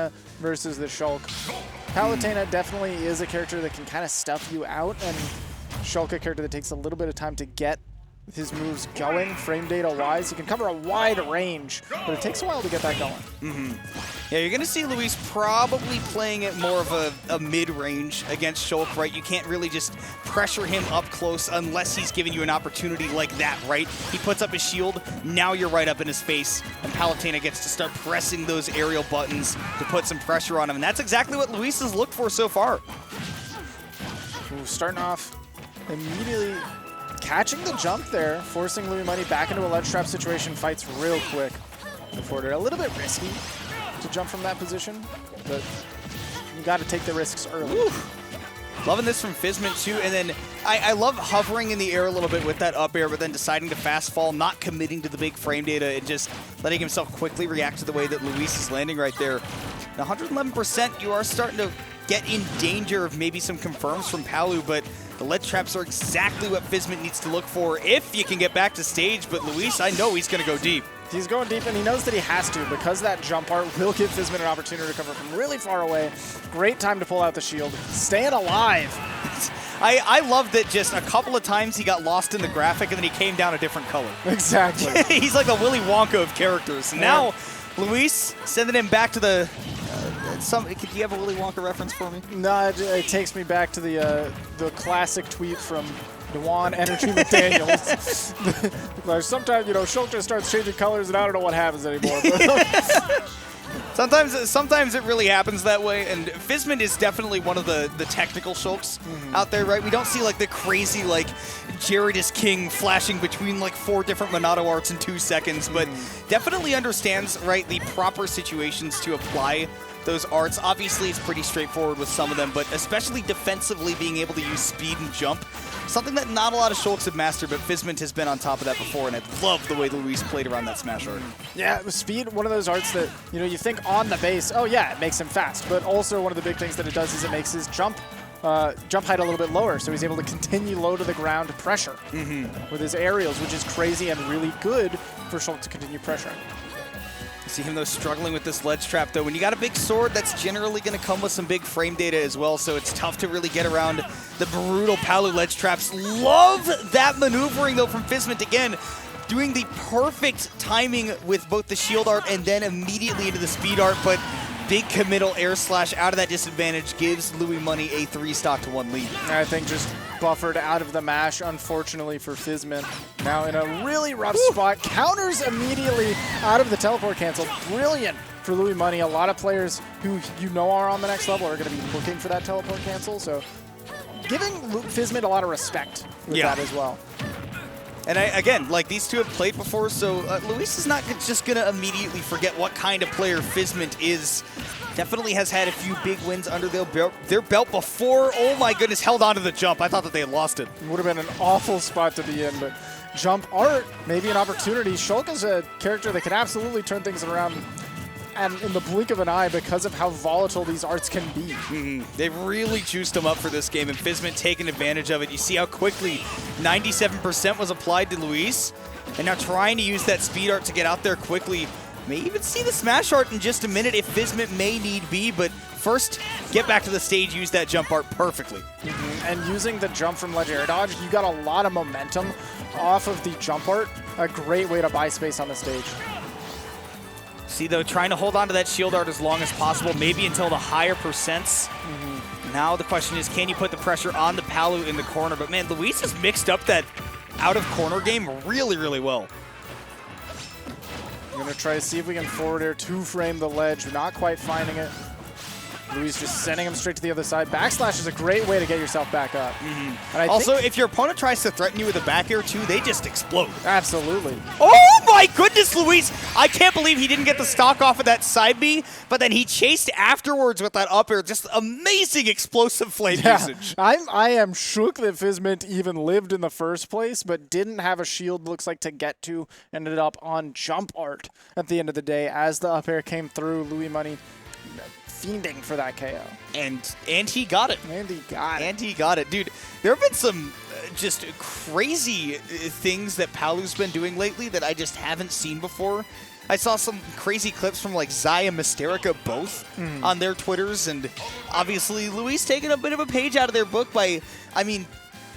Palutena versus the Shulk. Palutena definitely is a character that can kind of stuff you out, and Shulk a character that takes a little bit of time to get his moves going, frame data wise. He can cover a wide range, but it takes a while to get that going. Yeah, you're going to see Luis probably playing it more of a mid-range against Shulk, right? You can't really just pressure him up close unless he's giving you an opportunity like that, right? He puts up his shield, now you're right up in his face, and Palutena gets to start pressing those aerial buttons to put some pressure on him, and that's exactly what Luis has looked for so far. Ooh, starting off immediately catching the jump there, forcing Louis Money back into a ledge trap situation, fights real quick. A little bit risky to jump from that position, but you got to take the risks early. Woo. Loving this from Fizzmint too, and then I love hovering in the air a little bit with that up air, but then deciding to fast fall, not committing to the big frame data, and just letting himself quickly react to the way that Luis is landing right there. Now 111%, you are starting to get in danger of maybe some confirms from Palu, but the ledge traps are exactly what Fizzmint needs to look for if you can get back to stage, but Luis, I know he's going to go deep. He's going deep, and he knows that he has to because that jump art will give Fizzmint an opportunity to cover from really far away. Great time to pull out the shield. Staying alive. I love that just a couple of times he got lost in the graphic, and then he came down a different color. Exactly. He's like the Willy Wonka of characters. And now, Luis sending him back to the... do you have a Willy Wonka reference for me? No, it takes me back to the classic tweet from Dewan Energy McDaniels. Like, sometimes, Shulk just starts changing colors and I don't know what happens anymore. Sometimes it really happens that way, and Fizzmint is definitely one of the technical Shulks out there, right? We don't see like the crazy like Jaredus King flashing between like 4 different Monado arts in 2 seconds, but definitely understands, right, the proper situations to apply those arts. Obviously, it's pretty straightforward with some of them, but especially defensively being able to use speed and jump, something that not a lot of Shulks have mastered, but Fizzmint has been on top of that before, and I love the way Luis played around that smash art. Yeah, speed, one of those arts that, you think on the base, oh yeah, it makes him fast, but also one of the big things that it does is it makes his jump height a little bit lower, so he's able to continue low to the ground pressure with his aerials, which is crazy and really good for Shulk to continue pressuring. See him, though, struggling with this ledge trap, though. When you got a big sword, that's generally going to come with some big frame data as well, so it's tough to really get around the brutal Palu ledge traps. Love that maneuvering, though, from Fizzmint. Again, doing the perfect timing with both the shield art and then immediately into the speed art, but big committal air slash out of that disadvantage gives Louis Money a 3-stock to 1 lead. I think just buffered out of the mash, unfortunately, for Fizzmint. Now in a really rough spot. Counters immediately out of the teleport cancel. Brilliant for Louis Money. A lot of players who are on the next level are going to be looking for that teleport cancel, so giving Fizzmint a lot of respect with that as well. And again, like, these two have played before, so Luis is not just going to immediately forget what kind of player Fizzmint is. Definitely has had a few big wins under their belt before. Oh my goodness, held on to the jump. I thought that they had lost it. Would have been an awful spot to be in, but jump art, maybe an opportunity. Shulk is a character that can absolutely turn things around and in the blink of an eye because of how volatile these arts can be. They've really juiced them up for this game, and Fizzmint taking advantage of it. You see how quickly 97% was applied to Luis, and now trying to use that speed art to get out there quickly. May even see the smash art in just a minute if Fizzmint may need be, but first, get back to the stage, use that jump art perfectly. And using the jump from ledge air dodge, you got a lot of momentum off of the jump art. A great way to buy space on the stage. See, though, trying to hold on to that shield art as long as possible, maybe until the higher percents. Now the question is, can you put the pressure on the Palu in the corner? But man, Luis has mixed up that out-of-corner game really, really well. We're going to try to see if we can forward air to frame the ledge. We're not quite finding it. Luis just sending him straight to the other side. Backslash is a great way to get yourself back up. And also, if your opponent tries to threaten you with a back air too, they just explode. Absolutely. Oh my goodness, Luis! I can't believe he didn't get the stock off of that side B, but then he chased afterwards with that up air. Just amazing explosive flame usage. I am shook that Fizzmint even lived in the first place, but didn't have a shield, looks like, to get to. Ended up on jump art at the end of the day. As the up air came through, Louis Money fiending for that KO. And he got it. And he got it. And he got it. Dude, there have been some just crazy things that Palu's been doing lately that I just haven't seen before. I saw some crazy clips from like Zai and Mysterica both on their Twitters, and obviously Luis taking a bit of a page out of their book by, I mean,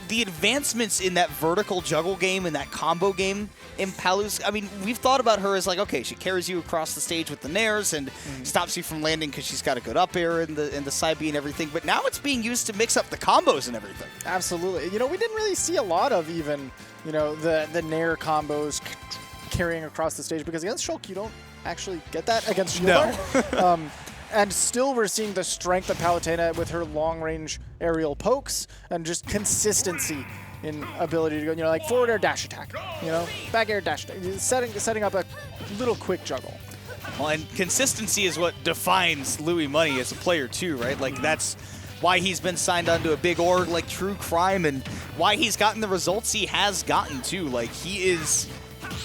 the advancements in that vertical juggle game and that combo game in Palu's. I mean, we've thought about her as like, okay, she carries you across the stage with the nairs and stops you from landing because she's got a good up air in the side B and everything. But now it's being used to mix up the combos and everything. Absolutely. You know, we didn't really see a lot of even, you know, the nair combos carrying across the stage, because against Shulk you don't actually get that against Shield. No. And still we're seeing the strength of Palutena with her long-range aerial pokes and just consistency in ability to go, you know, like forward air dash attack, you know, back air dash attack, setting up a little quick juggle. Well, and consistency is what defines Louis Money as a player too, right? Like that's why he's been signed onto a big org like True Crime and why he's gotten the results he has gotten too. Like he is,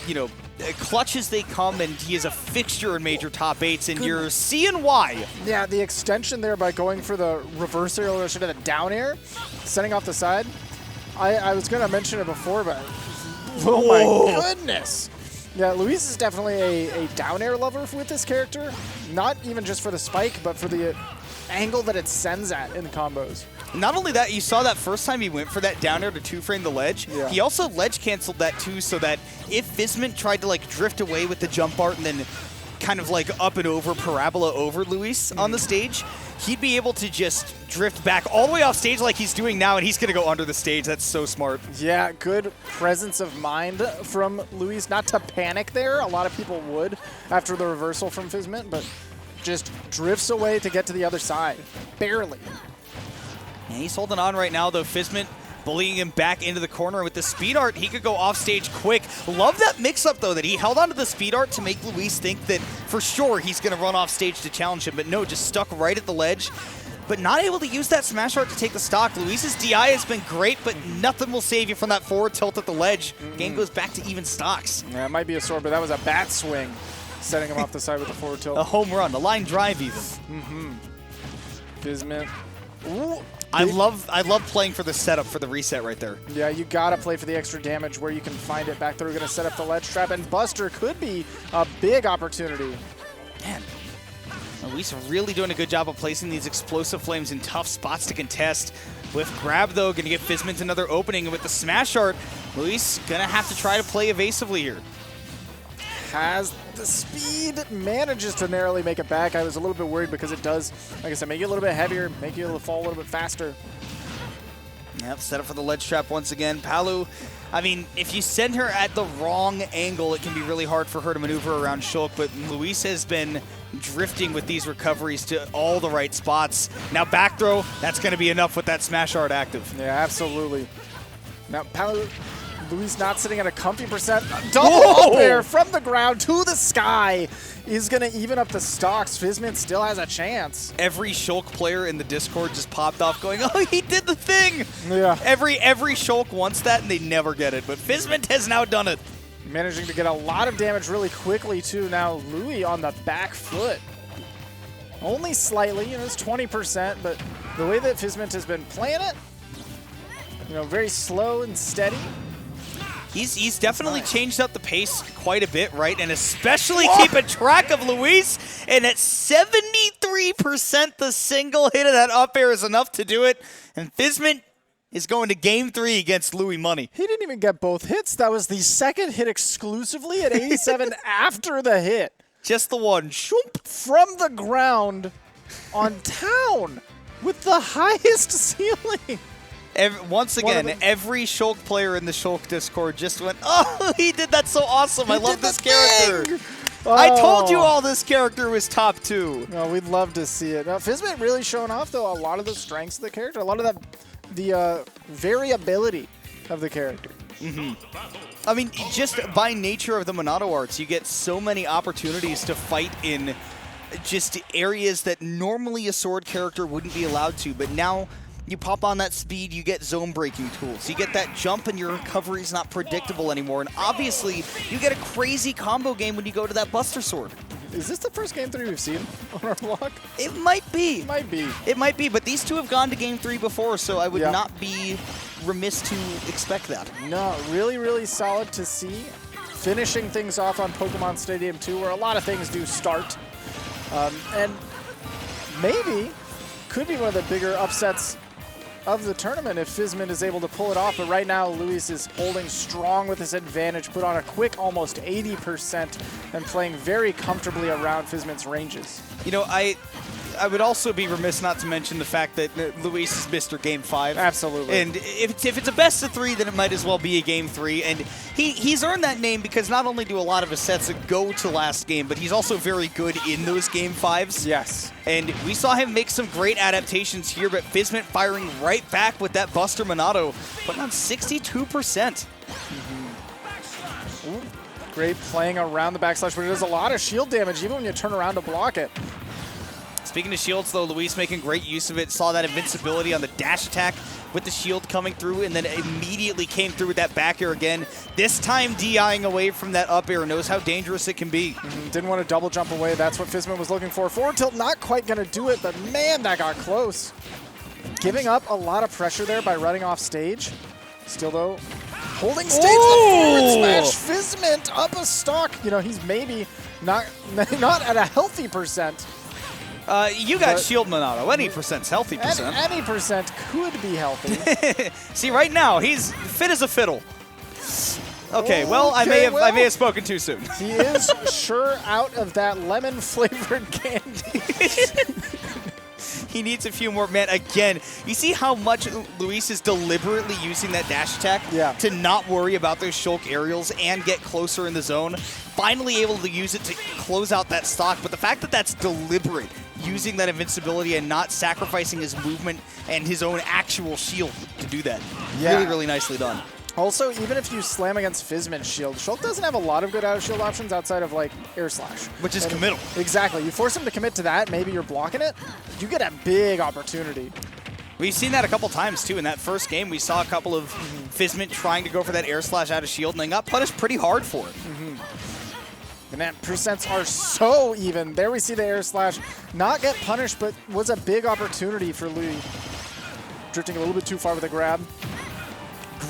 you know, clutch as they come, and he is a fixture in major top 8s, and you're seeing why. Yeah, the extension there by going for the reverse aerial rush into the down air, setting off the side. I was going to mention it before, but oh my goodness. Yeah, Luis is definitely a down air lover with this character. Not even just for the spike, but for the angle that it sends at in combos. Not only that, you saw that first time he went for that down air to two-frame the ledge. Yeah. He also ledge canceled that too, so that if Fizzmint tried to like drift away with the jump art and then kind of like up and over, parabola over Luis on the stage, he'd be able to just drift back all the way off stage like he's doing now, and he's going to go under the stage. That's so smart. Yeah, good presence of mind from Luis. Not to panic there. A lot of people would after the reversal from Fizzmint, but just drifts away to get to the other side. Barely. And he's holding on right now, though. Fizzmint bullying him back into the corner with the speed art. He could go off stage quick. Love that mix-up, though, that he held onto the speed art to make Luis think that for sure he's going to run off stage to challenge him. But no, just stuck right at the ledge. But not able to use that smash art to take the stock. Luis's DI has been great, but nothing will save you from that forward tilt at the ledge. Game goes back to even stocks. Yeah, it might be a sword, but that was a bat swing, setting him off the side with the forward tilt. A home run, a line drive even. Fizzmint. Ooh. I love playing for the setup for the reset right there. Yeah, you gotta play for the extra damage where you can find it. Back there, we're gonna set up the ledge trap, and Buster could be a big opportunity. Man, Luis really doing a good job of placing these explosive flames in tough spots to contest. With grab though, gonna get Fizzmint another opening, and with the smash art, Luis gonna have to try to play evasively here. Has the speed, manages to narrowly make it back. I was a little bit worried because it does, like I said, make you a little bit heavier, make you fall a little bit faster. Yep, set up for the ledge trap once again. Palu, I mean, if you send her at the wrong angle, it can be really hard for her to maneuver around Shulk, but Luis has been drifting with these recoveries to all the right spots. Now back throw, that's going to be enough with that smash art active. Yeah, absolutely. Now Palu, Luis not sitting at a comfy percent. Double up air from the ground to the sky is going to even up the stocks. Fizzmint still has a chance. Every Shulk player in the Discord just popped off going, oh, he did the thing. Yeah. Every Shulk wants that, and they never get it. But Fizzmint has now done it. Managing to get a lot of damage really quickly, too. Now Louis on the back foot. Only slightly, you know, it's 20%, but the way that Fizzmint has been playing it, you know, very slow and steady. He's definitely changed up the pace quite a bit, right? And especially keeping track of Luis. And at 73%, the single hit of that up air is enough to do it. And Fizzmint is going to Game 3 against Louis Money. He didn't even get both hits. That was the second hit exclusively at 87 after the hit. Just the one. Shoop. From the ground on town with the highest ceiling. Once again, every Shulk player in the Shulk Discord just went, oh, he did that so awesome. I love this character. Oh. I told you all this character was top 2. No, we'd love to see it. Now, Fizzmint really showing off, though, a lot of the strengths of the character, a lot of the variability of the character. I mean, just by nature of the Monado arts, you get so many opportunities to fight in just areas that normally a sword character wouldn't be allowed to, but now you pop on that speed, you get zone breaking tools. You get that jump and your recovery is not predictable anymore. And obviously, you get a crazy combo game when you go to that Buster Sword. Is this the first Game 3 we've seen on our block? It might be. It might be. It might be, but these two have gone to Game 3 before, so I would not be remiss to expect that. No, really, really solid to see. finishing things off on Pokemon Stadium 2, where a lot of things do start. And maybe could be one of the bigger upsets of the tournament if Fizzmint is able to pull it off. But right now, Luis is holding strong with his advantage, put on a quick almost 80% and playing very comfortably around Fizzmint's ranges. You know, I would also be remiss not to mention the fact that Luis is Mr. Game 5. Absolutely. And if it's a best of 3, then it might as well be a Game 3. And he's earned that name because not only do a lot of his sets go to last game, but he's also very good in those Game 5s. Yes. And we saw him make some great adaptations here, but Fizzmint firing right back with that Buster Monado, putting on 62%. Ooh, great playing around the backslash, but it does a lot of shield damage even when you turn around to block it. Speaking of shields, though, Luis making great use of it. Saw that invincibility on the dash attack with the shield coming through, and then immediately came through with that back air again. This time DIing away from that up air, knows how dangerous it can be. Didn't want to double jump away. That's what Fizzmint was looking for. Forward tilt, not quite going to do it, but man, that got close. Giving up a lot of pressure there by running off stage. Still, though, holding stage, the forward smash. Fizzmint up a stock. You know, he's maybe not at a healthy percent. You got shield Monado. Any percent's healthy percent. Any percent could be healthy. See, right now, he's fit as a fiddle. Okay, well, I may have spoken too soon. He is sure out of that lemon-flavored candy. He needs a few more. Man, again, you see how much Luis is deliberately using that dash attack to not worry about those Shulk aerials and get closer in the zone. Finally able to use it to close out that stock, but the fact that that's deliberate, using that invincibility and not sacrificing his movement and his own actual shield to do that. Really, really nicely done. Also, even if you slam against Fizzmint's shield, Shulk doesn't have a lot of good out-of-shield options outside of, like, Air Slash. Which is committal. Exactly. You force him to commit to that, maybe you're blocking it, you get a big opportunity. We've seen that a couple times, too. In that first game, we saw a couple of Fizzmint trying to go for that Air Slash out of shield, and they got punished pretty hard for it. And that percents are so even. There we see the Air Slash not get punished, but was a big opportunity for Louis. Drifting a little bit too far with the grab.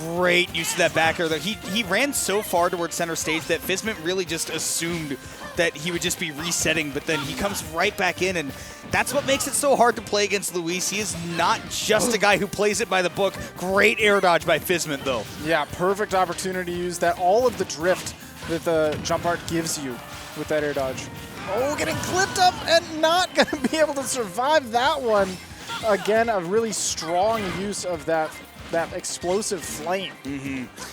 Great use of that back air, though. He ran so far towards center stage that Fizzmint really just assumed that he would just be resetting, but then he comes right back in, and that's what makes it so hard to play against Luis. He is not just a guy who plays it by the book. Great air dodge by Fizzmint, though. Yeah, perfect opportunity to use that. All of the drift that the jump art gives you with that air dodge. Oh, getting clipped up and not going to be able to survive that one. Again, a really strong use of that explosive flame.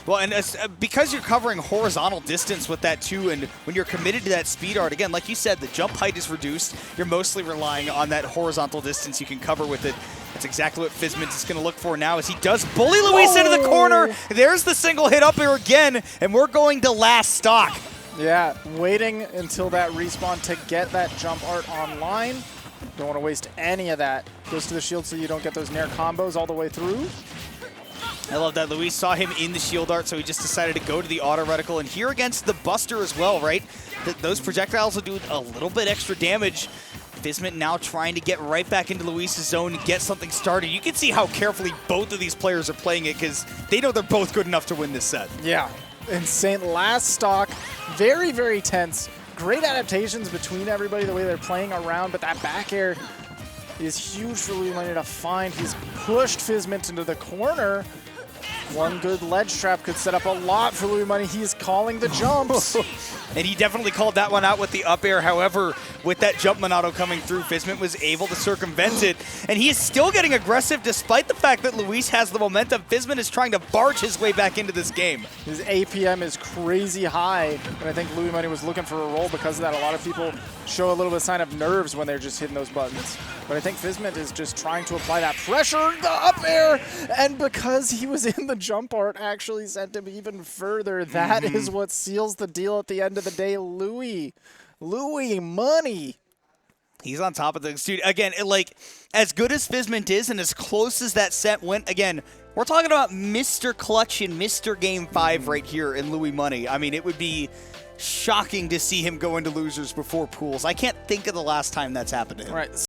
Well, and because you're covering horizontal distance with that too, and when you're committed to that speed art, again, like you said, the jump height is reduced. You're mostly relying on that horizontal distance you can cover with it. That's exactly what Fizzmint is going to look for now as he does bully Luis into the corner. There's the single hit up here again, and we're going to last stock. Yeah, waiting until that respawn to get that jump art online. Don't want to waste any of that. Goes to the shield so you don't get those nair combos all the way through. I love that. Luis saw him in the shield art, so he just decided to go to the auto reticle. And here against the Buster as well, right? Those projectiles will do a little bit extra damage. Fizzmint now trying to get right back into Luis's zone and get something started. You can see how carefully both of these players are playing it because they know they're both good enough to win this set. Yeah, insane. Last stock, very, very tense. Great adaptations between everybody, the way they're playing around, but that back air is huge for Louis Money to find. He's pushed Fizzmint into the corner. One good ledge trap could set up a lot for Louis Money. He's calling the jumps. And he definitely called that one out with the up air. However, with that jump Monado coming through, Fizzmint was able to circumvent it. And he is still getting aggressive despite the fact that Luis has the momentum. Fizzmint is trying to barge his way back into this game. His APM is crazy high. And I think Louis Money was looking for a roll because of that. A lot of people show a little bit of sign of nerves when they're just hitting those buttons. But I think Fizzmint is just trying to apply that pressure, the up air. And because he was in the jump art, actually sent him even further. That is what seals the deal at the end of the day. Louis Money. He's on top of things, dude. Again, like, as good as Fizzmint is and as close as that set went, again, we're talking about Mr. Clutch and Mr. Game 5 right here in Louis Money. I mean, it would be shocking to see him go into losers before pools. I can't think of the last time that's happened to him. Right.